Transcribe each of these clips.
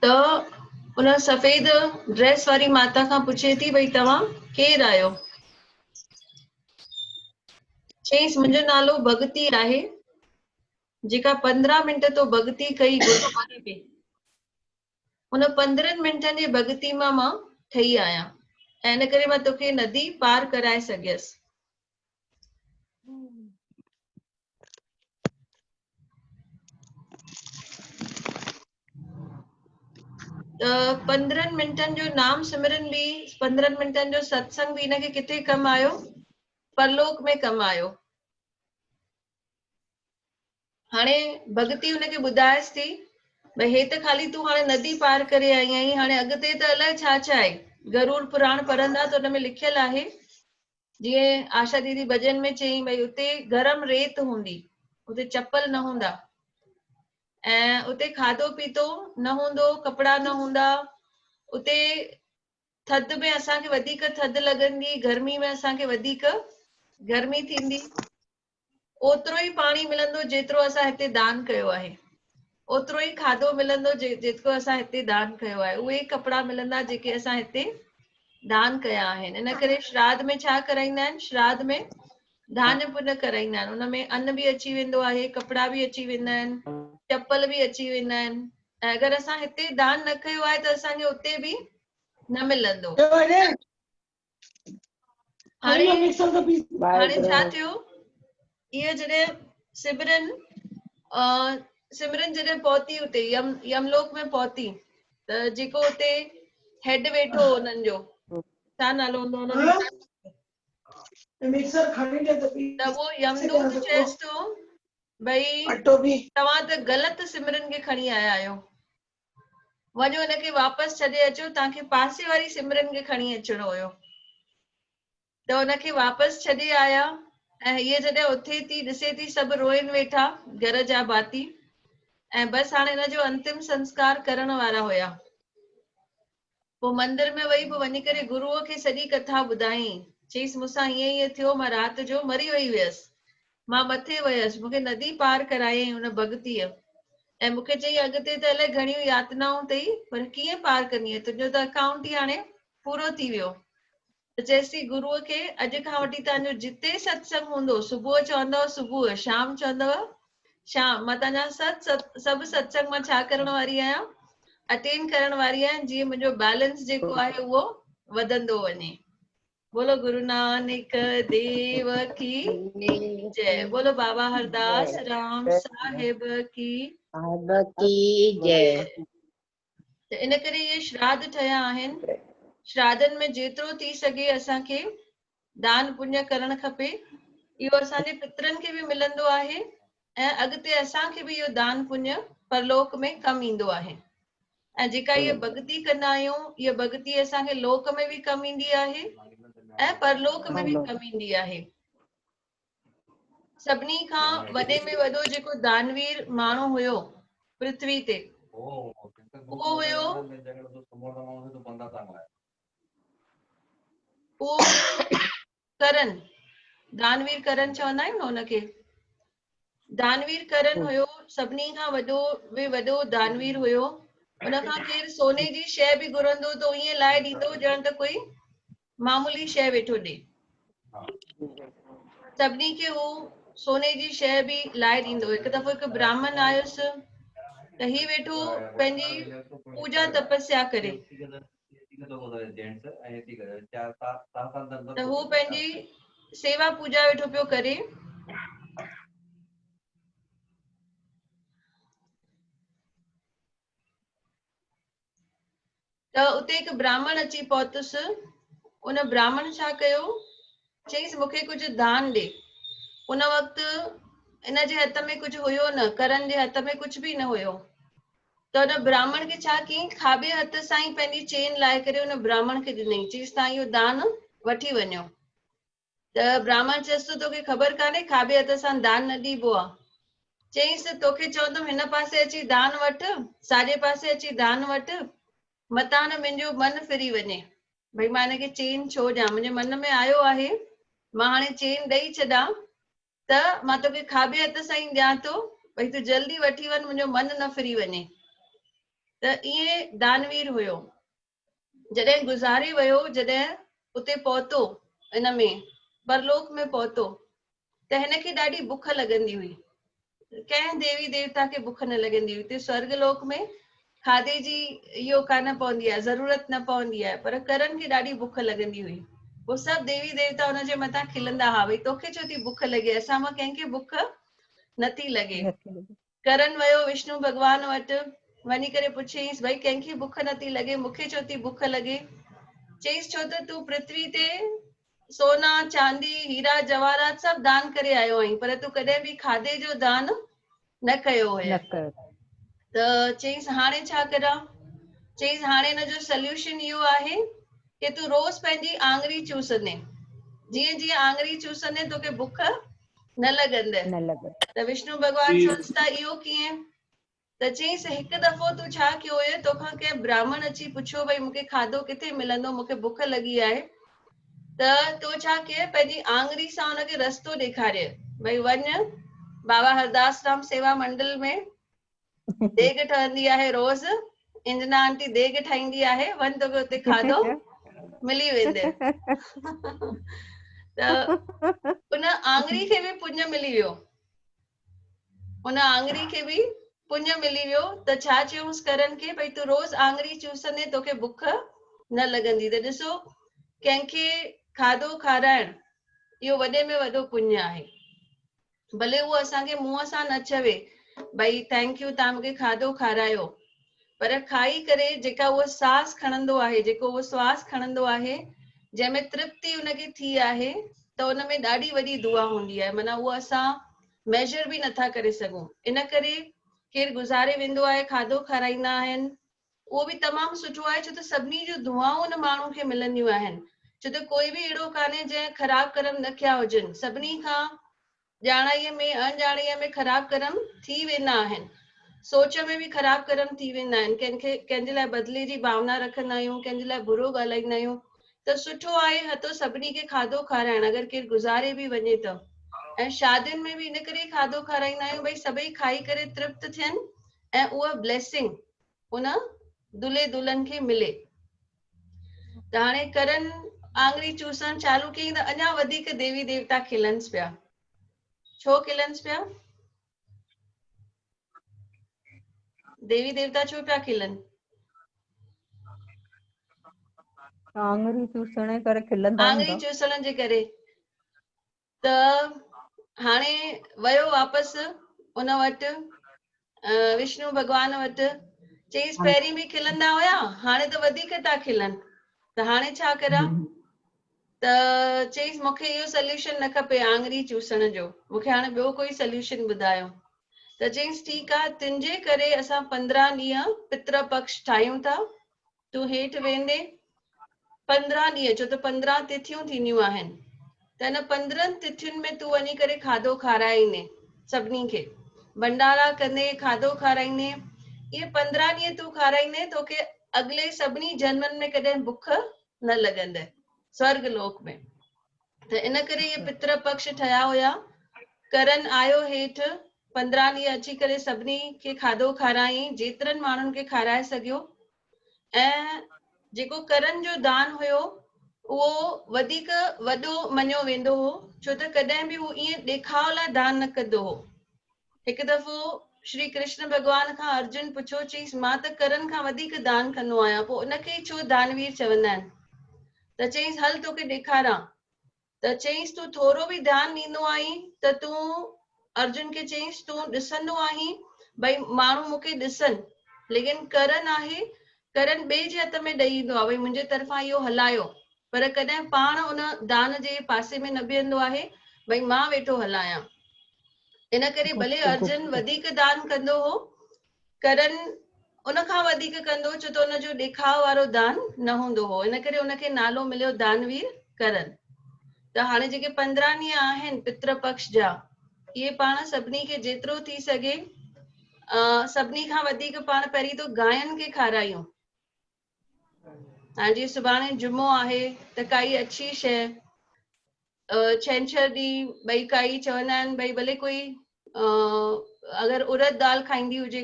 त उन सफ़ेद ड्रेस वारी माता खां पुछे थी भई तव्हां केरु आहियो? चईसि मुंहिंजो नालो भगती आहे, जेका 15 मिंट तो भगती कई गुरुद्वारे में, उन 15 मिंटनि जी भगती मां ठही आहियां ऐं इन करे मां तोखे नदी पार कराए सघियसि। 15 मिंटनि जो नाम सिमरन भी, 15 मिंटनि जो सत्संग भी इनखे किथे कम आयो? परलोक में कम आयो। हाणे भगती उनखे ॿुधाएसि थी भई हे त खाली तूं हाणे नदी पार करे आई आहीं, हाणे अॻिते त अलाए छा छा आहे। गरुड़ पुराण पढ़ंदा त उन में लिखियल आहे, जीअं आशा दीदी भजन में चई भई उते गरम रेत हूंदी, उते चप्पल न हूंदा ऐं उते खाधो पीतो न हूंदो, कपड़ा न हूंदा। उते थधि में असांखे वधीक थधि लॻंदी, गर्मी में असांखे वधीक गर्मी थींदी। ओतिरो ई पाणी मिलंदो जेतिरो असां हिते दान कयो आहे, ओतिरो ई खाधो मिलंदो जेतिरो असां हिते दान कयो आहे, उहे कपड़ा मिलंदा जेके असां हिते दान कया आहिनि। इन करे श्राद्ध में छा कराईंदा आहिनि? श्राद्ध में दान पुण्य कराईंदा आहिनि। उन में अन्न बि अची वेंदो आहे, कपड़ा बि अची वेंदा आहिनि, चप्पल बि अची वेंदा आहिनि। ऐं अगरि असां हिते दान न कयो आहे त असांखे उते बि न मिलंदो। हाणे छा थियो, इहे जॾहिं सिमरन जॾहिं पहुती उते यमलोक में पहुती त जेको उते हेड वेठो उन्हनि जो, छा नालो हूंदो उन्हनि जो, त वो यमदूत चएसि थो भई तव्हां त ग़लति सिमरन खे खणी आया आहियो, वञो हिनखे वापसि छॾे अचो, तव्हांखे पासे वारी सिमरन खे खणी अचिणो हुयो। त हुनखे वापसि छॾे आया ऐं हीअ जॾहिं उथे थी ॾिसे थी सभु रोइनि वेठा घर जा भाती, ऐं बसि हाणे हिन जो अंतिम संस्कार करण वारा हुया। पोइ मंदिर में वई, पोइ वञी करे गुरुअ खे सॼी कथा ॿुधाई। चईसि मूंसां हीअं हीअं थियो, मां राति जो मरी वई हुयसि, मां मथे वयसि, मूंखे नदी पार करायईं हुन भगतीअ, ऐं मूंखे चई अॻिते त अलाए घणियूं यातनाऊं अथई, पर कीअं पार कंदीअ, तुंहिंजो त अकाउंट ई हाणे पूरो थी वियो। त चएसि गुरुअ खे अॼु खां वठी तव्हांजो जिते सत्संग हूंदो, सुबुह चवंदव सुबुह, शाम चवंदव शाम, मां तव्हांजा सभु सत्संग मां छा करण वारी आहियां? अटेंड करण वारी आहियां, जीअं मुंहिंजो बैलेंस जेको आहे उहो वधंदो वञे। बोलो गुरु नानक देव की जय, बोलो बाबा हरदास राम साहिब की जय। त इन करे इहे श्राद्ध ठहिया आहिनि। श्राद्धनि में जेतिरो थी सघे असांखे दान पुण्य करणु खपे। इहो असांजे पितरनि खे बि मिलंदो आहे ऐं अॻिते असांखे बि इहो दान पुण्य परलोक में कमु ईंदो आहे। ऐं जेका इहा भक्ति कंदा आहियूं, इहा भक्ति असांखे लोक में बि कमु ईंदी आहे ऐं परलोक में बि कमु ईंदी आहे। सभिनी खां वॾे में वॾो जेको दानवीर माण्हू हुयो पृथ्वी ते, उहो हुयो करण। दानवीर करण चवंदा आहियूं न हुनखे। दानवीर करण हुयो, सभिनी खां वॾो दानवीर हुयो। उनखां केरु सोने जी शइ बि घुरंदो त ईअं लाइ ॾींदो ॼण त कोई मामूली शइ वेठो ॾे। सभिनी खे हू सोने जी शइ बि लाइ ॾींदो। हिकु दफ़ो हिकु ब्राह्मण आयुसि त ही वेठो पंहिंजी पूजा तपस्या करे, त हू पंहिंजी सेवा पूजा वेठो पियो करे। त उते हिकु ब्राह्मण अची पहुतुसि। उन ब्राह्मण छा कयो, चईसि मूंखे कुझु दान ॾे। उन वक़्तु इन जे हथ में कुझु हुयो न, करण जे हथ में कुझु बि न हुयो। त हुन ब्राह्मण खे छा कयईं, खाॿे हथ सां ई पंहिंजी चेन लाहे करे हुन ब्राह्मण खे ॾिनई, चईसि तव्हां इहो दान वठी वञो। त ब्राह्मण चएसि थो तोखे ख़बर कान्हे खाॿे हथ सां दान न ॾिबो आहे। चईसि तोखे चवंदुमि हिन पासे अची दान वठि, साॼे पासे अची दान वठि, मतां न मुंहिंजो मन फिरी वञे भई मां हिनखे चेन छो ॾियां। मुंहिंजे मन में आयो आहे मां हाणे चेन ॾेई छॾां त मां तोखे खाॿे हथ सां ई ॾियां थो, भई तूं जल्दी वठी वञ, मुंहिंजो मन न फिरी वञे। त इहे दानवीर हुयो। जॾहिं गुज़ारे वियो, जॾहिं उते पहुतो, इन में परलोक में पहुतो, त हिनखे ॾाढी बुख लॻंदी हुई। कंहिं देवी देवता खे बुख न लॻंदी हुई। हिते स्वर्ग लोक में खाधे जी इहो कान पवंदी आहे, ज़रूरत न पवंदी आहे, पर करन खे ॾाढी बुख लॻंदी हुई। पोइ सभु देवी देवता हुनजे मथां खिलंदा हा, भई तोखे छो थी बुख लॻे, असां मां कंहिंखे बुख नथी लॻे। करन वियो विष्णु भॻवान वटि, वञी करे पुछियईंसि, भई कंहिंखे बुख नथी लॻे, मूंखे छो थी बुख लॻे? चईंसि, छो त तूं पृथ्वी ते सोना चांदी हीरा जवाहरात सभु दान करे आयो आहीं, पर तूं कॾहिं बि खाधे जो दान न कयो हुयो। त चईंसि, हाणे छा करा? चईंसि, हाणे हिनजो सोल्यूशन इहो आहे कि तूं रोज़ पंहिंजी आङुरी चूसंदे, जीअं जीअं आङुरी चूसंदे तोखे बुख न लॻंदे। त विष्णु भॻवान सोचता इहो कीअं? त चईंसि, हिकु दफ़ो तूं छा कयो हुयो, तोखां कंहिं ब्राह्मण अची पुछियो, भई मूंखे खाधो किथे मिलंदो, मूंखे बुख लॻी आहे, त तो छा कयो, पंहिंजी आङुरी सां हुनखे रस्तो ॾेखारियो, भई वञ बाबा हरदास राम सेवा मंडल में देग ठहंदी आहे रोज़, इंजना आंटी देग ठाहींदी आहे, वञ तोखे उते खाधो मिली वेंदे। त उन आङुरी खे बि पुण्य मिली वियो, उन आङुरी खे बि पुण्य मिली वियो। त छा चयूंसि करन खे, भई तूं रोज़ आङुरी चूसंदे तोखे बुख न लॻंदी। त ॾिसो, कंहिंखे खाधो खाराइण इहो वॾे में वॾो पुण्य आहे। भले उहो असांखे मुंहं सां न चवे, भई थैंक यू तव्हां मूंखे खाधो खारायो, पर खाई करे जेका उहो सांस खणंदो आहे, जेको उहो श्वास खणंदो आहे, जंहिंमें तृप्ति उनखे थी आहे, त उन में ॾाढी वॾी दुआ हूंदी आहे। माना उहा असां मेजर बि नथा करे सघूं। इन करे केरु गुज़ारे वेंदो आहे, खाधो खाराईंदा आहिनि, उहो बि तमामु सुठो आहे, छो त सभिनी जूं दुआऊं उन माण्हू खे मिलंदियूं आहिनि। छो त कोई बि अहिड़ो कान्हे जंहिं ख़राब कर्म न कया हुजनि। सभिनी खां ॼाणाईअ में अणॼाणीअ में ख़राब कर्म थी वेंदा आहिनि, सोच में बि ख़राब कर्म थी वेंदा आहिनि। कंहिंजे लाइ बदिले जी भावना रखंदा आहियूं, कंहिंजे लाइ बुरो ॻाल्हाईंदा आहियूं। त सुठो आहे हथो सभिनी खे खाधो खाराइण, अगरि केरु गुज़ारे बि वञे त। ऐं शादियुनि में बि इन करे खाधो खाराईंदा आहियूं, भई सभई खाई करे तृप्त थियनि ऐं उहा ब्लेसिंग उन दुल्हे दुल्हन खे मिले। त हाणे करन आङुरी चूसण चालू कई त अञा वधीक देवी देवता खिलन्स पिया। छो खिलन्स पिया? देवी देवता छो पिया खिलन? आङुरी चूसण जे करे खिलंदा आङुरी चूसण जे करे। त हाणे वियो वापसि उन वटि, विष्णु भॻवान वटि। चईंसि, पहिरीं बि खिलंदा हुया, हाणे त वधीक था खिलन, त हाणे छा करा? त चईंसि, मूंखे इहो सोल्यूशन न खपे आङुरी चूसण जो, मूंखे हाणे ॿियो कोई सोल्यूशन ॿुधायो। त चईंसि, ठीकु आहे, तुंहिंजे करे असां 15 ॾींहं पितृ पक्ष ठाहियूं था। तूं हेठि वेंदे 15 ॾींहं, छो त 15 तिथियूं थींदियूं आहिनि, त हिन 15 तिथियुनि में तूं वञी करे खाधो खाराईंदे सभिनी खे, भंडारा कंदे, खाधो खाराईंदे। इहे 15 ॾींहं तूं खाराईंदे, तोखे अॻिले सभिनी जन्मनि में कॾहिं बुख न लॻंदे स्वर्ग लोक में। त इन करे इहे पितृ पक्ष ठहिया हुया। करन आयो हेठि, 15 ॾींहं अची करे सभिनी खे खाधो खाराई, जेतिरनि माण्हुनि खे खाराए सघियो। ऐं जेको करन जो दान हुयो, उहो वधीक वॾो मञियो वेंदो हो, छो त कॾहिं बि उहो ईअं ॾेखाव लाइ दान न कंदो हो। हिकु दफ़ो श्री कृष्ण भॻवान खां अर्जुन पुछो, चईंसि, मां त करन खां वधीक दान कंदो आहियां, पोइ उनखे ई छो दानवीर चवंदा आहिनि? त चईंसि, हल तोखे ॾेखारां। त चईंसि, तूं थोरो बि ध्यानु ॾींदो आहीं त तूं, अर्जुन खे चईंसि, तूं ॾिसंदो आहीं, भई माण्हू मूंखे ॾिसनि, लेकिन करन आहे, करन ॿिए जे हथ में ॾेई ईंदो आहे, भई मुंहिंजे तरफ़ां इहो हलायो, पर कॾहिं पाण उन दान जे पासे में न बीहंदो आहे, भई मां वेठो हलायां। इन करे भले अर्जुन वधीक दान कंदो हो, करन उनखां वधीक कंदो, छो त उनजो ॾेखाव वारो दान न हूंदो हो। इन करे उनखे नालो मिलियो दानवीर करन। त हाणे जेके 15 ॾींहं आहिनि पितृ पक्ष जा, इहे पाण सभिनी खे जेतिरो थी सघे, सभिनी खां वधीक पाण पहिरीं तो गांयुनि खे खारायूं। हाणे जीअं सुभाणे जुमो आहे, त काई अच्छी शइ, छंछरु ॾींहुं भई काई चवंदा आहिनि, भई भले कोई अगरि उड़द दाल खाईंदी हुजे,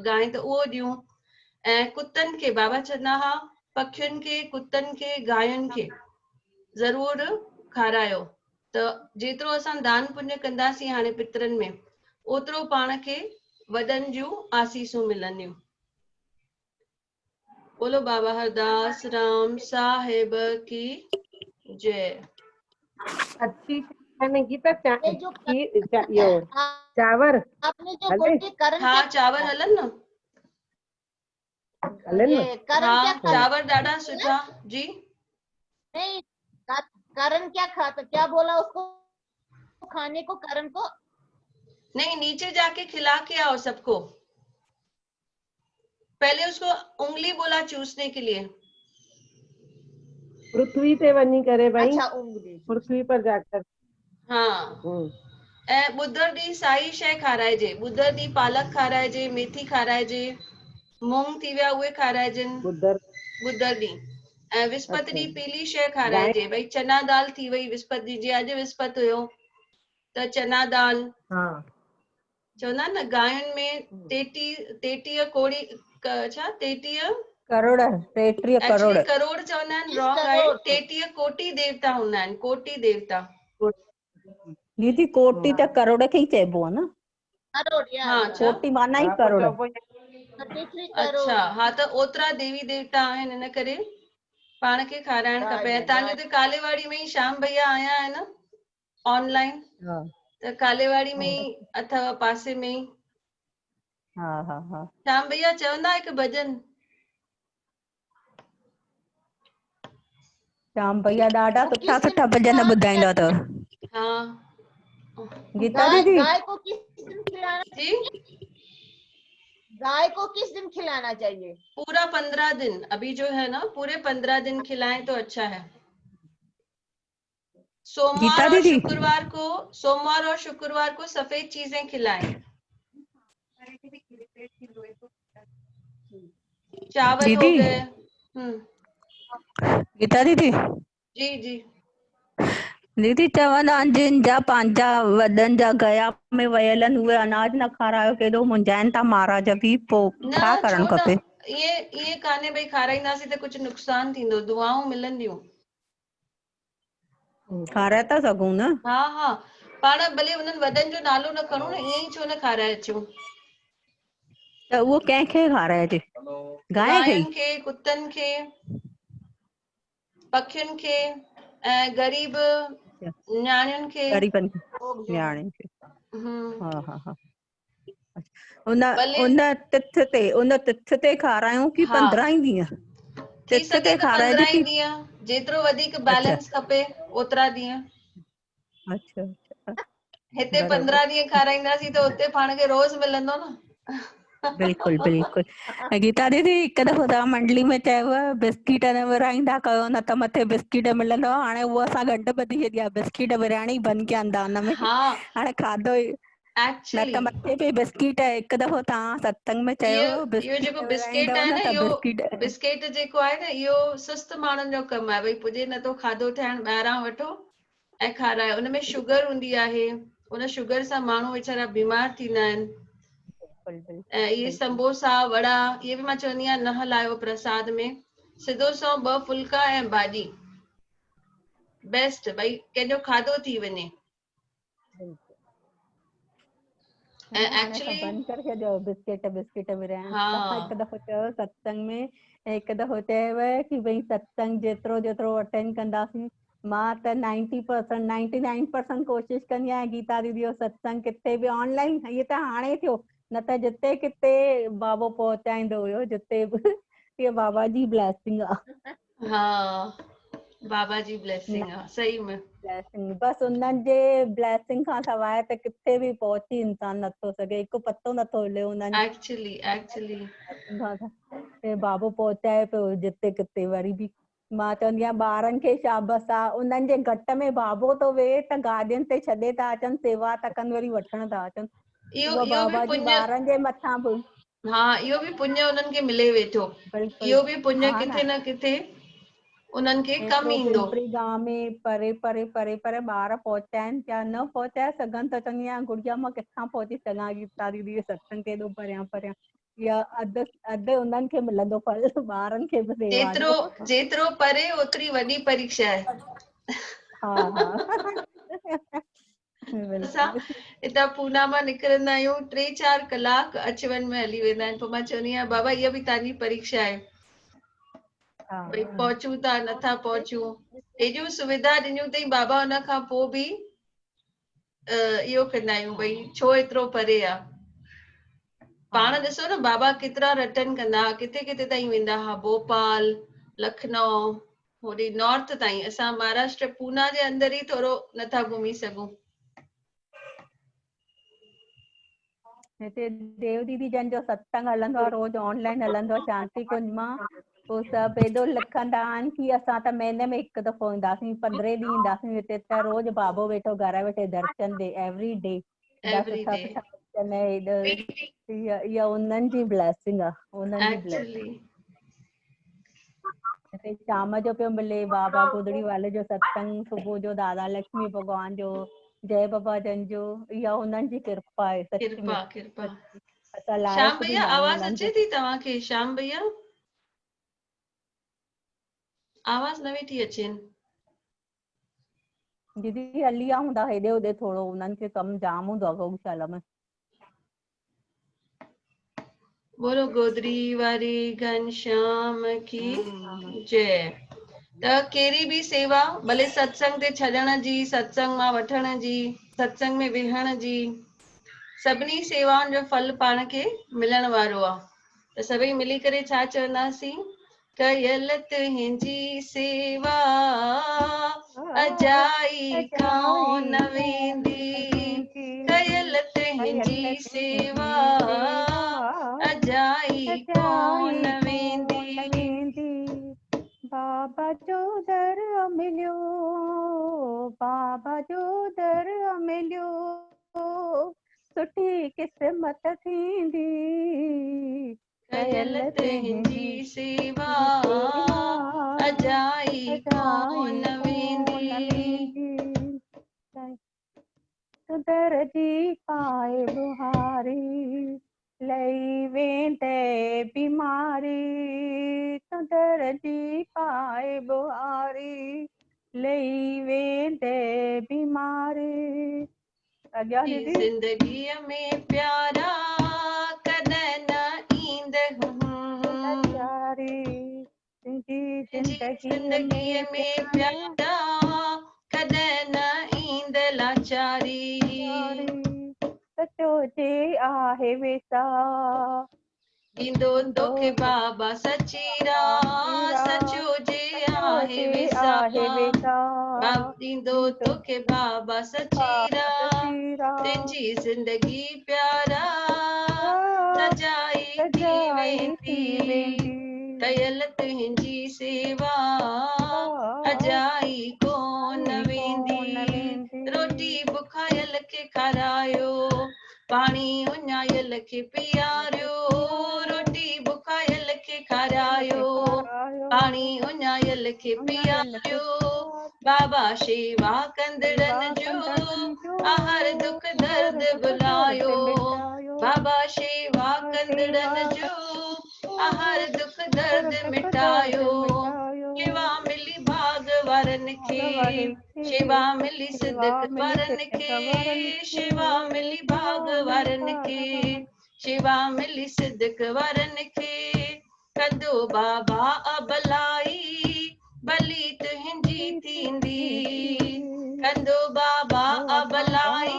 गांइ त उहो ॾियूं। ऐं कुतनि खे बाबा चवंदा हुआ पखियुनि खे, कुतनि खे, गांयुनि खे ज़रूर खारायो। त जेतिरो असां दान पुण्य कंदासीं हाणे पितरनि में, ओतिरो पाण खे वॾनि जूं आसीसूं मिलंदियूं। बोलो बाबा हरदास राम साहिब की जय। अच्छी मैंने गीता ये जो यो चावर आपने जो हले बोली करण हाँ क्या चावर हलन न। हले न ये करण हाँ क्या खाता चावर ॾाढा सुठा जी। नहीं करण क्या खाता, क्या बोला उसको खाने को, करण को? नहीं, नीचे जाके खिला के आओ सबको। पहले उसको उंगली बोला चूसने के लिए। पृथ्वी पे वनी करे भाई, अच्छा उंगली पृथ्वी पर जाकर। हाँ ऐं ॿुधर ॾींहुं साई शइ खाराइजे। ॿुधर ॾींहुं पालक खाराइजे, मेथी खाराइजे, मूंग थी विया उहे खाराइजनि बुधर ॿुधर ॾींहुं। ऐं विस्पति अच्छा ॾींहुं पीली शइ गाय खाराइजे, भई चना दाल थी वई विस्पति ॾींहुं, जीअं अॼु विस्पति हुयो त चना दाल। हाँ चवंदा आहिनि न गांयुनि में 33 कोड़ी छा 33 करोड़ 33 एक्चुअली करोड़ करोड़ चवंदा आहिनि, 30 रॉन्ग आहे। करोड़ 33 कोटि देवता हूंदा आहिनि, कोटि देवता। दीदी कोटि त करोड़ खे ई चइबो आहे न। करोड़ या हाँ अच्छा कोटि माना ई करोड़। 33 करोड़। अच्छा हाँ त ओतिरा देवी देवता आहिनि, हिन करे पाण खे खाराइण खपे। ऐं तव्हांजो त कालेवाड़ी में ई श्याम भैया आया आहिनि ऑनलाइन, हाँ त कालेवाड़ी में ई अथव पासे में ई। हाँ हाँ हाँ श्याम भैया चवंदा हिकु भॼन। श्याम भैया ॾाढा वो सुठा किस दिन सुठा भॼन खिलाना ॿुधाईंदा अथव। हाँ गीता गाय दीदी गाय को किस दिन खिलाना जी चाहिए? गाय को किस दिन खिलाना चाहिए? पूरा 15 दिन, अभी जो है ना पूरे 15 दिन खिलाएं तो अच्छा है। गीता सोमवार और दीदी शुक्रवार को, सोमवार और शुक्रवार को सफेद चीजें खिलाएं। चावल हो दीदी गए। गीता दीदी जी जी दीदी चवंदा आहिनि जिन जा पंहिंजा वॾनि जा गया में वयल आहिनि उहे अनाज न खारायो, केॾो मुंझाइनि था महाराज बि, पोइ न छा छो करणु न, खपे? ईअं कान्हे भई खाराईंदासीं त कुझु नुक़सान थींदो, दुआऊं मिलंदियूं। खाराए था सघूं न। हा हा पाण भले हुननि वॾनि जो नालो न खणूं न, ईअं ई छो न खाराए अचूं। त उहो कंहिंखे खाराइजे? गांइ खे ई? गांयुनि खे, कुतनि खे, पखियुनि खे ऐं ग़रीब न्याणियुनि खे। ग़रीबनि खे, न्याणियुनि खे। हम्म हा हा हा उन भले उन तिथ ते खारायूं की हा 15 ई ॾींहं? थी तिथ सघे ते त खाराइजे 15 ई की? ॾींहं, जेतिरो वधीक अच्छा बैलेंस खपे ओतिरा ॾींहं। अच्छा अच्छा हिते बराबरि 15 ॾींहं खाराईंदासीं त हुते पाण खे रोज़ मिलंदो न। बिल्कुलु बिल्कुलु। ऐं गीता दीदी हिकु दफ़ो तव्हां मंडली में चयव बिस्किट न विराईंदा कयो, न त मथे बिस्किट मिलंदव। हाणे उहो असां गंढ ॿधी छॾी आहे, बिस्किट विराइण ई बंदि कया आहिनि दान में। हा हाणे खाधो ई न एक्चुअली त मथे पे बिस्किट। हिकु दफ़ो तव्हां सत्संग में चयो इहो हुयो इहो बिस्किट जेको बिस्केट विराईंदव आहे न न, त इहो बिस्किट। बिस्केट जेको आहे न, इहो सुस्त माण्हुनि जो कमु आहे। भई पुॼे नथो खाधो थियण, ॿाहिरां वठो ऐं खारायो। उनमें शुगर हूंदी आहे, उन शुगर सां माण्हू वीचारा बीमार थींदा आहिनि। ऐं इहे संबोसा वड़ा इहे बि मां चवंदी आहियां न हलायो प्रसाद में। सिधो सौ 2 फुल्का ऐं भाॼी बेस्ट, भई कंहिंजो खाधो थी वञे। न ऐं हाणे असां एक्चुअली बंदि करे छॾियो बिस्किट विराइण। हा तव्हां हिकु दफ़ो चयो सत्संग में, हिकु दफ़ो चयव की भई सत्संग जेतिरो अटेंड कंदासीं। मां त 90% 99% कोशिशि कंदी आहियां गीता दीदी जो सत्संग किथे बि ऑनलाइन, इहे त हाणे थियो, न त जिते किथे बाबो पहुचाईंदो हुयो, जिते बि। इहा बाबा जी ब्लेसिंग आहे। हा बाबा जी ब्लेसिंग आहे सही में। बसि उन्हनि जे ब्लेसिंग खां सवाइ त किथे बि पहुची इंसान नथो सघे, हिकु पतो नथो हिले उन्हनि एक्चुअली जे बाबो पहुचाए पियो जिते किथे। वरी बि मां चवंदी आहियां ॿारनि खे शाबस आहे, उन्हनि जे घट में बाबो थो वेहे त गाॾियुनि ते छॾे था अचनि, सेवा था कनि, वरी वठण था अचनि। उहा इहो बि बाबा जी पुण्य, ॿारनि जे मथां बि। हा इहो बि पुण्य उन्हनि खे मिले वेठो। बिल्कुलु इहो बि पुण्य हा किथे न किथे उन्हनि खे कमु एतिरो ईंदो। पिंपरी गांव में परे परे परे परे ॿार पहुचाइनि या न पहुचाए सघनि त चवंदी आहियां गुड़िया मां किथां पहुची सघां गीता दीदी जे सत्संग ते, एॾो परियां परियां। या अधु उन्हनि खे मिलंदो फल, ॿारनि खे बि सेवा जो। जेतिरो परे ओतिरी वॾी परीक्षा आहे। हा हा असां हितां पूना मां निकिरंदा आहियूं 3-4 कलाक अच वञ में हली वेंदा आहिनि। पोइ मां चवंदी आहियां बाबा इहा बि तव्हांजी परीक्षा आहे, भई पहुचूं था नथा पहुचूं। एॾियूं सुविधा ॾिनियूं अथई बाबा, हुन खां पोइ बि इहो कंदा आहियूं भई छो एतिरो परे आहे। पाण ॾिसो न बाबा केतिरा रटन कंदा, किथे किथे ताईं वेंदा हुआ, भोपाल, लखनऊ, होॾे नॉर्थ ताईं। असां महाराष्ट्र पूना जे अंदर ई थोरो नथा घुमी सघूं। हिते देव दीदी जन जो सत्संग हलंदो आहे, रोज ऑनलाइन हलंदो आहे शांति कुंज मां। पोइ सभु एॾो लिखंदा आहिनि कि असां त महीने में हिकु दफ़ो ईंदासीं, 15 ॾींहं ईंदासीं। हिते त रोज बाबो वेठो घर वेठे दर्शन ॾे, एवरी डे। सुठा सुठा दर्शन, इहा उन्हनि जी ब्लेसिंग आहे, उन्हनि जी ब्लेसिंग। हिते शाम जो पियो मिले बाबा गोदड़ी वाले जो सत्संग, सुबुह जो दादा लक्ष्मी भॻवान जो, जय बाबा जन जो, इहा उन्हनि जी कृपा आहे सच में। कृपा। असां श्याम लाइक़ बि भैया न आहियूं आवाज उन्हनि अचे थी तव्हांखे? श्याम भैया आवाज न वेठी अचेनि। दीदी हली विया हूंदा हेॾे होॾे थोरो, उन्हनि खे कमु जाम हूंदो आहे गौशाला में। बोलो गोदरी वारी घनश्याम की जय। त कहिड़ी बि सेवा, भले सत्संग ते छॾण जी, सत्संग मां वठण जी, सत्संग में विहण जी, सभिनी सेवाउनि जो फल पाण खे मिलण वारो आहे। त सभई मिली करे छा चवंदासीं? कयल तुंहिंजी सेवा अजाई कौन वेंदी, कयल तुंहिंजी सेवा अजाई कौन वेंदी। बाबा जो दर मिलियो, बाबा जो दर मिलियो, सुठी किस्मत थींदी, कयल तुंहिंजी सेवा अजाई कौन वेंदी। दर जी पाए बुहारी, लई वेंदे बीमारी, दर जी पाए बुहारी, लई वेंदे बीमारी। अॻियां दीदी। ज़िंदगीअ में प्यारा कॾहिं न ईंदहूं, ज़िंदगीअ में प्यारा कॾहिं न ईंद लाचारी। सचो जे आहे वेसा, ॾींदो तोखे बाबा सचीरा, सचो जे आहे वेसा, ॾींदो तोखे बाबा सचीरा, तुंहिंजी ज़िंदगी प्यारा सजाई थी वेंदी, कयल तुंहिंजी सेवा अजाई कोन वेंदी। रोटी बुखायल खे खारायो, पाणी उञायल खे पीआरियो, रोटी बुखायल खे खारायो, पाणी उञायल खे पीआरियो। बाबा शेवा कंदड़नि जो हर दुख दर्द भुलायो, बाबा शेवा कंदड़नि जो हर दुख दर्द मिटायो। शेवा मिली भाग वारनि खे, शेवा मिली सिदक वारनि खे, शेवा मिली भाग वारनि खे, शेवा मिली सिदक वारनि खे। कंदो बाबा अबलाई, भली तुंहिंजी थींदी, कंदो बाबा अबलाई,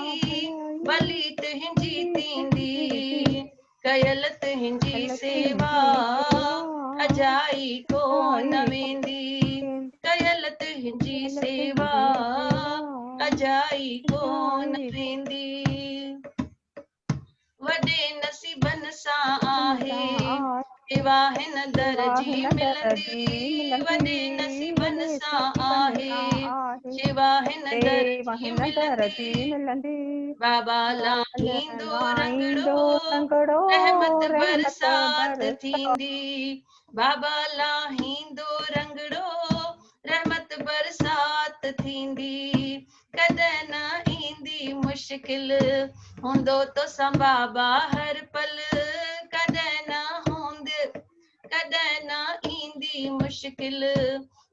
भली तुंहिंजी थींदी, कयल तुंहिंजी सेवा अजाई कोन वेंदी, कयल तुंहिंजी सेवा अजाई कोन वेंदी। वॾे नसीबनि सां आहे शेवा हिन दर जी मिलंदी, वॾे नसीबनि सां आहे शेवा हिन दर जी मिलंदी। बाबा लाहींदो रंगड़ो, रहमत बरसात थींदी, बाबा लाहींदो रंगड़ो, रहमत बरसात थींदी। कॾहिं न ईंदी मुश्किल, हूंदो तो बाबा हर पल, कॾहिं न कॾहिं ना ईंदी मुश्किल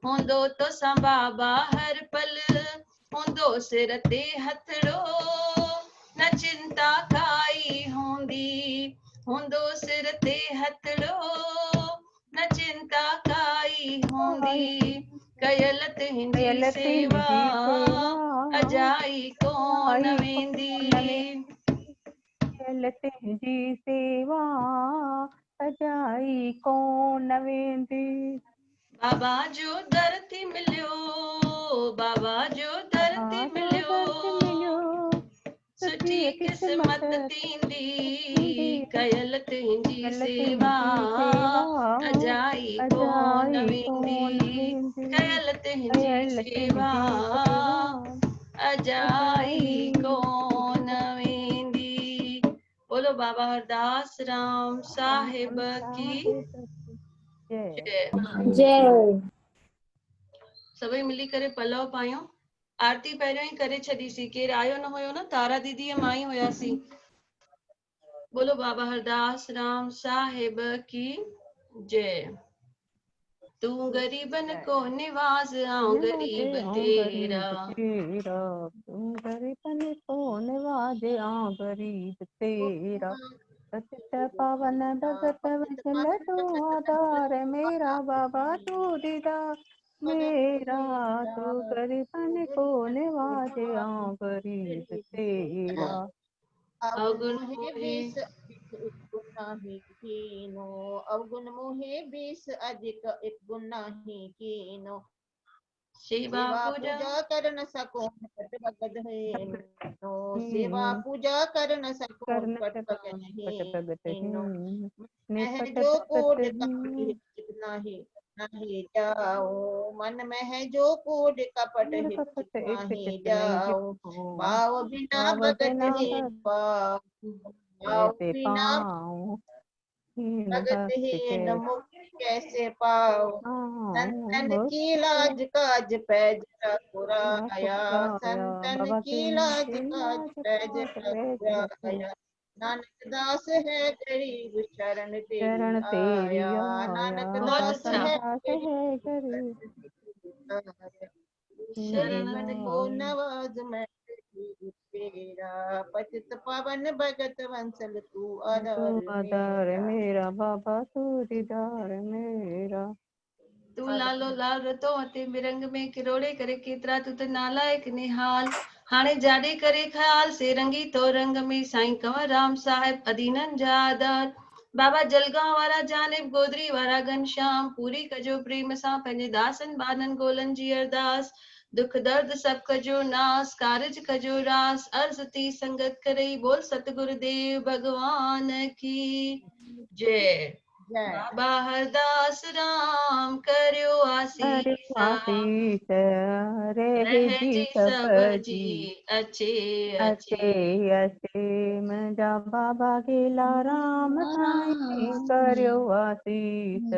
हूंदो तो सां बाबा हर पल हूंदो सिर ते हथड़ो न चिंता काई हूंदी हूंदो सिर ते हथड़ो न चिंता काई हूंदी कयल तुंहिंजी सेवा अजाई कोन वेंदी कयल तुंहिंजी सेवा अजाई कोन वेंदी बाबा जो दर थी मिलियो बाबा जो दर थी मिलियो सुठी किस्मत थींदी कयल तुंहिंजी सेवा अजाई कोन वेंदी कयल तुंहिंजी सेवा अजाई कोन वेंदी। बोलो बाबा हरदास राम साहिब की जय। जय। सभई मिली करे पलव पायूं। आरती पहिरियों ई करे छॾीसीं, केरु आयो न हुयो न, तारा दीदी मां ई हुयासीं। बोलो बाबा हरदास राम साहिब की जय। तू गरीबन को निवाज आऊं गरीब तेरा तू गरीबन को निवाज आऊं गरीब तेरा पतित पावन भगत वत्सल तू आधार मेरा बाबा तू दीदार मेरा तू गरीबन को निवाज आऊं गरीब तेरा अवगुण मोहे बीस एक गुनाही कीनो अवगुण मोहे बीस अधिक एक गुनाही कीनो सेवा पूजा कर न सको पट भगत है नो सेवा पूजा कर न सको पट भगत है नो मैं जो कोड कपट नहीं जाओ मन में है जो कोड कपट नहीं जाओ पाव बिना भगत है पाव बिना भगत है न मुक्ति कैसे पाओ संतन की लाज काज पैज पुराया संतन की लाज काज पैज पुराया नानक दास है गरीब शरण तेरी आया नानक दास है गरीब शरण को नवाज मैं तेरा पतित पावन भगत वंसल तू आधार मेरा बाबा तू दीदार मेरा तू लालो लाल रतो अते मिरंग में किरोड़े करे केतरा तू त नालायक निहाल हाणे जाॾे करे ख्याल से रंगी तो रंग में साईं कंवर राम साहिब अदीनन जा आधार बाबा जलगांव वारा जानिब गोदरी वारा घनश्याम पूरी कजो प्रेम सां पंहिंजे दासन बानन गोलन जी अरदास दुख दर्द सब कजो नास कारज कजो रास अर्ज थी संगत करे बोल सतगुरुदेव भगवान की जय। बाबा हरदास राम करियो आसीस रह जी सब जी अचे अचे मुंहिंजा बाबा गेला राम साईं करियो आसीस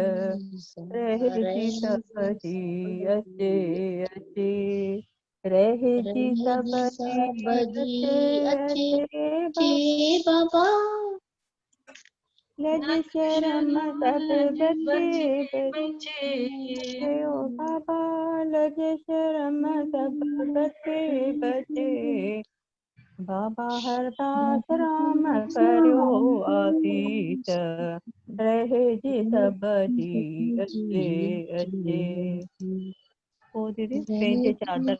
रह जी सब जी अचे रह जी सब जी अचे बाबा लज शर्म सब बचे ओ बाबा लज शर्म सब बचे बाबा हरदास राम करियो आसीस रह जी सब जी अचे ओ दीदी पंहिंजे चादर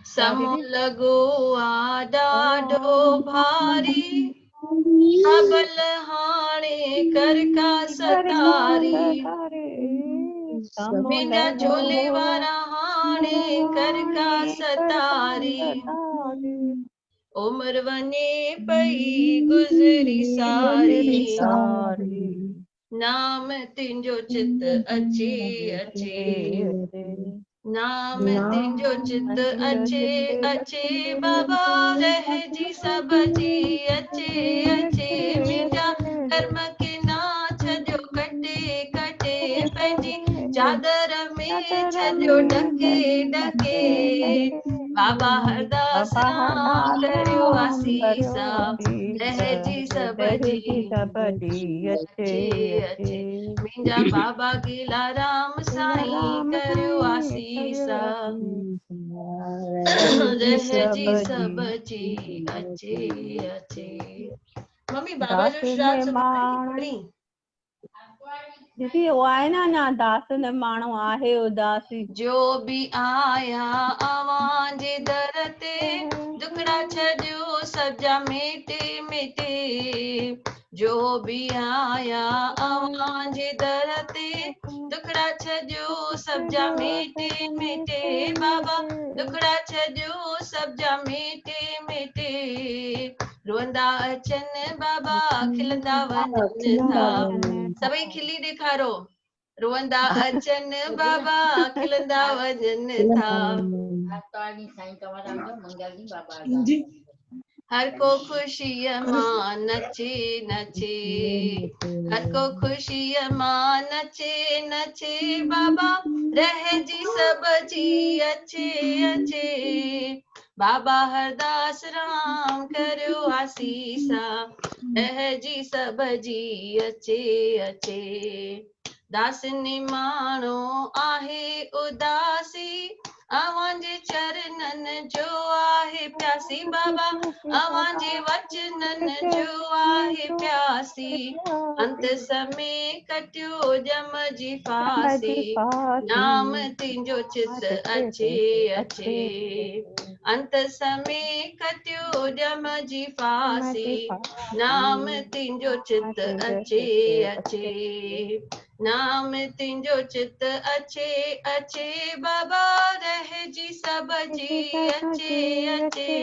समो लगो आ ॾाढो भारी अबल हाणे कर का सतारी मुंहिंजा झोले वारा हाणे कर का सतारी उम्र वञे पई गुज़री सारी नाम तुंहिंजो चित अचे नाम तुंहिंजो चित अचे बाबा रहजी सब जी अचे मुंहिंजा कर्म के ना छॾियो कटे पंहिंजी चादर में छॾियो ढके बाबा हरदास राम करियो आसीसा लहजी सबजी अच्छे अच्छे मुंहिंजा बाबा गीला राम साईं करियो आसीसा लहजी सबजी अच्छे अच्छे। मम्मी बाबा जो श्राद्ध सुभाणे दीदी वो आहे ना दास न माण्हू आहे उदासी जो भी आया अवांजे दर ते दुखड़ा छॾियो सजा मेटे मेटे जो भी आया अवांजे दर ते दुखड़ा छॾियो सजा मेटे मेटे बाबा दुखड़ा छॾियो सजा मेटे मेटे रोंदा अचनि बाबा खिलंदा वञनि था सभई खिली ॾेखारो रोंदा अचनि बाबा खिलंदा वञनि था हर को खुशीअ मां नचे नचे हर को खुशीअ मां नचे नचे बाबा रहजी सबजी अचे अचे बाबा हरदास राम करियो आसीसा रहजी सबजी अचे अचे दासनी माण्हू आहे उदासी अवांजे चरणनि जो आहे प्यासी बाबा अवांजे वचननि जो आहे प्यासी अंत समय कटियो जम जी फासी नाम तुंहिंजो चित अचे अचे अंत समय कटियो जम जी फासी नाम तुंहिंजो चित अचे अचे नाम तुंहिंजो चित अचे अचे बाबा रहजी सबजी अचे अचे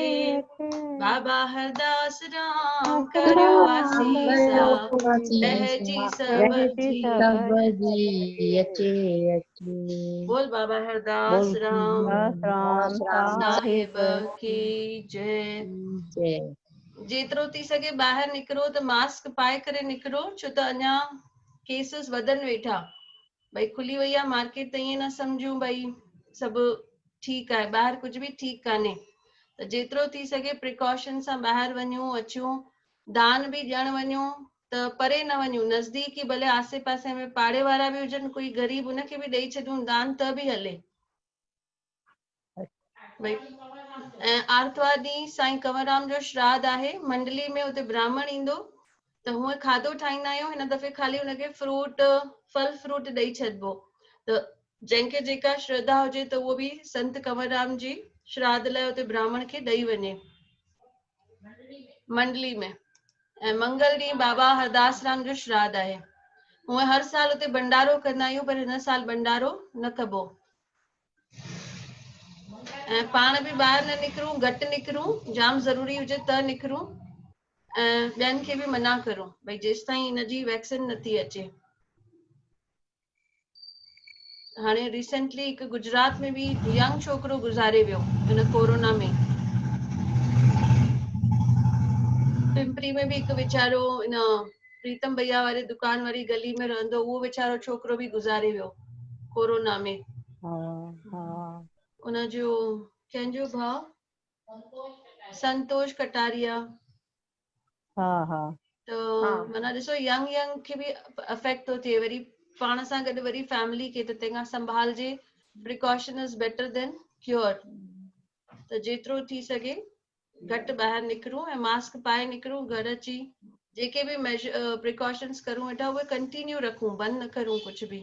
बाबा हरदास राम करियो आसीसा रहजी सबजी अच्छे अच्छे बोल बाबा हरदास राम साहिब की जय जेतिरो थी सघे ॿाहिरि निकिरो त मास्क पाए करे निकिरो छो त अञा केसिस वधनि वेठा भई खुली वई आहे मार्केट त ईअं न सम्झूं भई सभु ठीकु आहे ॿाहिरि कुझु बि ठीकु कान्हे त जेतिरो थी सघे प्रिकॉशन सां ॿाहिरि वञूं अचूं दान बि ॾियणु वञूं त परे न वञूं नज़दीक ई भले आसे पासे में पाड़े वारा बि हुजनि कोई ग़रीब उनखे बि ॾेई छॾूं दान त बि हले भई ऐं आर्तवार ॾींहुं साईं कंवरराम जो श्राद्ध आहे मंडली में उते ब्राह्मण ईंदो त हूअं खाधो ठाहींदा आहियूं हिन दफ़े ख़ाली हुनखे फ्रूट फल फ्रूट ॾेई छॾिबो त जंहिंखे जेका श्रद्धा हुजे त उहो बि संत कंवरराम जी श्राद्ध लाइ उते ब्राह्मण खे ॾेई वञे मंडली में ऐं मंगल ॾींहुं बाबा हरदास राम जो श्राद्ध आहे हूअं हर साल उते भंडारो कंदा आहियूं पर हिन साल भंडारो न कबो ऐं पाण बि ॿाहिरि न निकिरूं घटि निकिरूं जाम ज़रूरी हुजे त निकिरूं ऐं ॿियनि खे बि मना करूं भई जेसि ताईं हिनजी वैक्सीन नथी अचे हाणे रिसेंटली हिकु गुजरात में बि यंग छोकिरो गुज़ारे वियो हिन कोरोना में पिंपरी में बि हिकु वीचारो इन प्रीतम भैया वारी दुकान वारी गली में रहंदो उहो वीचारो छोकिरो बि गुज़ारे वियो कोरोना में उनजो कंहिंजो भाउ संतोष कटारिया त माना ॾिसो यंग खे बि अफेक्ट थो थिए वरी पाण सां गॾु वरी फैमिली खे त तंहिंखां संभालजे precaution is better than cure त जेतिरो थी सघे घटि ॿाहिरि निकिरूं ऐं मास्क पाए निकिरूं घर अची जेके बि प्रिकॉशन्स करूं वेठा उहे कंटिन्यू रखूं बंदि न करूं कुझु बि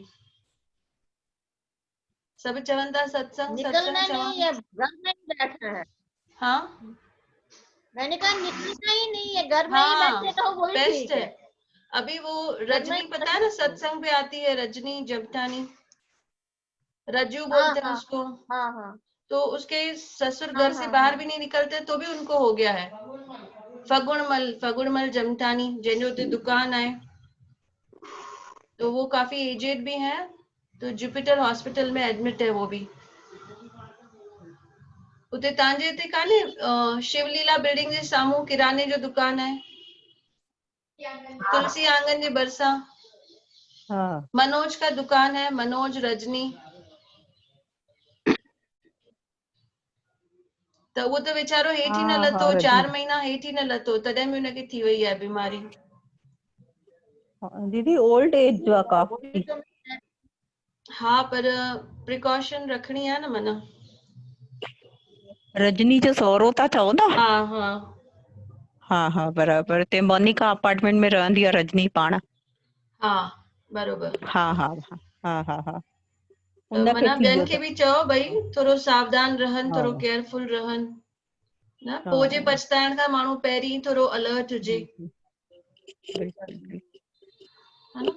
सब चवन था सत्संग निकलना सत्संग नहीं है, घर में ही बैठना है। हाँ मैंने कहा निकलना ही नहीं है, घर में ही हाँ बैठे तो वही बेस्ट ठीक है। है। अभी वो रजनी पता है ना सत्संग पे आती है, रजनी जमटानी, रज्जू बोलते हैं उसको। हाँ हाँ तो उसके ससुर घर से बाहर भी नहीं निकलते तो भी उनको हो गया है। फगुणमल जमटानी जैनो ते दुकान है, तो वो काफी एजेड भी है, तो जुपिटर हॉस्पिटल में एडमिट है वो भी। उते तांजे हिते काने शिवलीला बिल्डिंग जे साम्हूं किराने जो दुकान है, तुलसी आंगन जे भरसा मनोज का दुकान है, मनोज रजनी। त उहो त वीचारो हेठि ई न हाँ, लथो, हाँ, 4 महीना हेठि ई न लथो, तॾहिं बि हुनखे थी वई आहे बीमारी। दीदी ओल्ड एज जो आहे काफी। हाँ, पर प्रिकॉशन रखणी आहे न माना। रजनी जो सहुरो था चओ न? हाँ हाँ हाँ हाँ बराबर, ते मोनिका अपार्टमेंट में रहंदी आहे रजनी पाण। हाँ बरोबर। हाँ हाँ हाँ हाँ हाँ हाँ त उनखे माना थी ॿियनि वियो खे अथसि। बि चओ भई थोरो सावधान रहनि, थोरो हाँ केयरफुल रहनि न, हाँ पोइ जे पछताइण खां माण्हू पहिरीं थोरो अलर्ट हुजे, बिल्कुलु बिल्कुलु। है न।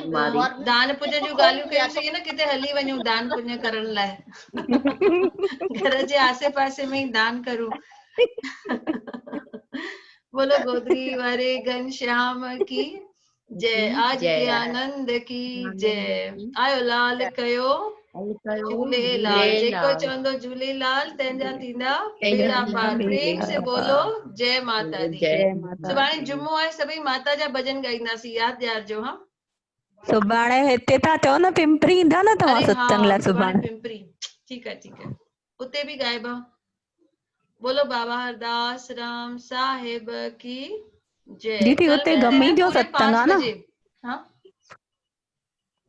बीमारी दान पुण्य जूं खोल ॻाल्हियूं दिया कयूंसीं न, किथे हली वञूं दान पुण्य करण लाइ। घर जे आसे पासे में ही दान करूं। बोलो गोदरी वारे घनश्याम की जय, आज के आनंद की जय। आयो लाल कयो झूलेलाल, जेको चवंदो झूलेलाल तंहिंजा थींदा बेड़ा पार। प्रेम से बोलो जय माता दी। जय माता सुभाणे दी। जुमो आहे, सभई माता जा भजन ॻाईंदासीं, यादि ॾियारजो। हाँ सुभाणे हिते था चओ न पिंपरी ईंदा न तव्हां अरे सत्संग हाँ, लाइ सुभाणे सुभाणे? पिंपरी, ठीक है ठीक है, उते भी गायबा। बोलो बाबा हरदास राम साहिब की जय। दीदी कल हुते मिलते गमी हैं जो पूरे सत्संग 5 आहे न? बजे। हाँ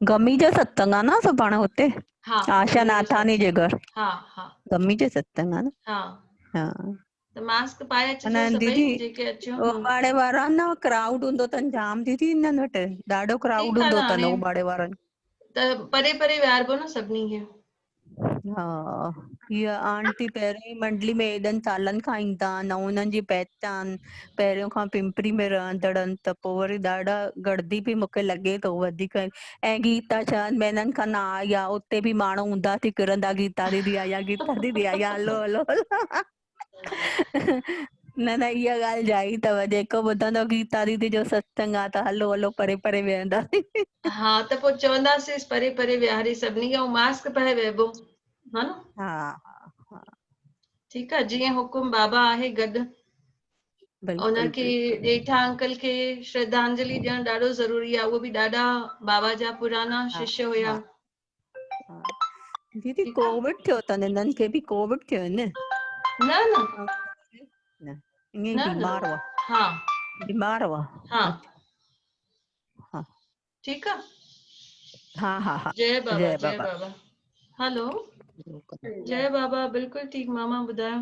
गमी जो सत्संग आहे न सुभाणे हुते? हाँ आशा गमी जो नाथानी जे सत्संग। घर हाँ हाँ गमी जो सत्संग आहे न? हाँ, हाँ तो मास्क पाए अचजो अने सभई दीदी जेके अचो। ओबाड़े वारा न क्राउड हूंदो अथनि जाम दीदी इन्हनि वटि, ॾाढो क्राउड ठीक आहे हूंदो न, अथनि हाणे ओबाड़े वारनि। त परे परे विहारबो न सभिनी खे। हाँ हीअ आंटी पहिरीं मंडली में एॾनि सालनि खां ईंदा आहिनि ऐं उन्हनि जी पहचान पहिरियों खां पिंपरी में रहंदड़नि, त पोइ वरी ॾाढा गर्दी बि मूंखे लॻे थो वधीक। ऐं गीता 6 महीननि खां न आई आहे, उते बि माण्हू हूंदा थी किरंदा, गीता दीदी आई आहे, गीता दीदी आई आहे, हलो हलो हलो। न न इहा ॻाल्हि जाई अथव, जेको ॿुधंदो गीता दीदी जो सत्संग आहे त हलो हलो परे परे वेहंदासीं। हाँ त पोइ चवंदासीं परे परे विहारे सभिनी खे, ऐं मास्क पाए वेहबो, हा न। हा हा ठीकु आहे, जीअं हुकुम बाबा आहे गॾु। बिल्कुलु उनखे बिल्कुलु। ॼेठा अंकल खे श्रद्धांजलि ॾियणु ॾाढो ज़रूरी आहे, उहो बि ॾाढा बाबा जा पुराना हा शिष्य हुया। हा हा दीदी ठीकु आहे कोविड थियो अथनि, हिननि खे बि कोविड थियो न? न न न ईअं ई न न बीमार हुआ? हाँ बीमार हुआ? हाँ अच्छा हाँ ठीकु आहे। हाँ हाँ हाँ जय बाबा जय बाबा। हलो जय जय बाबा, बिल्कुलु ठीकु मामा ॿुधायो।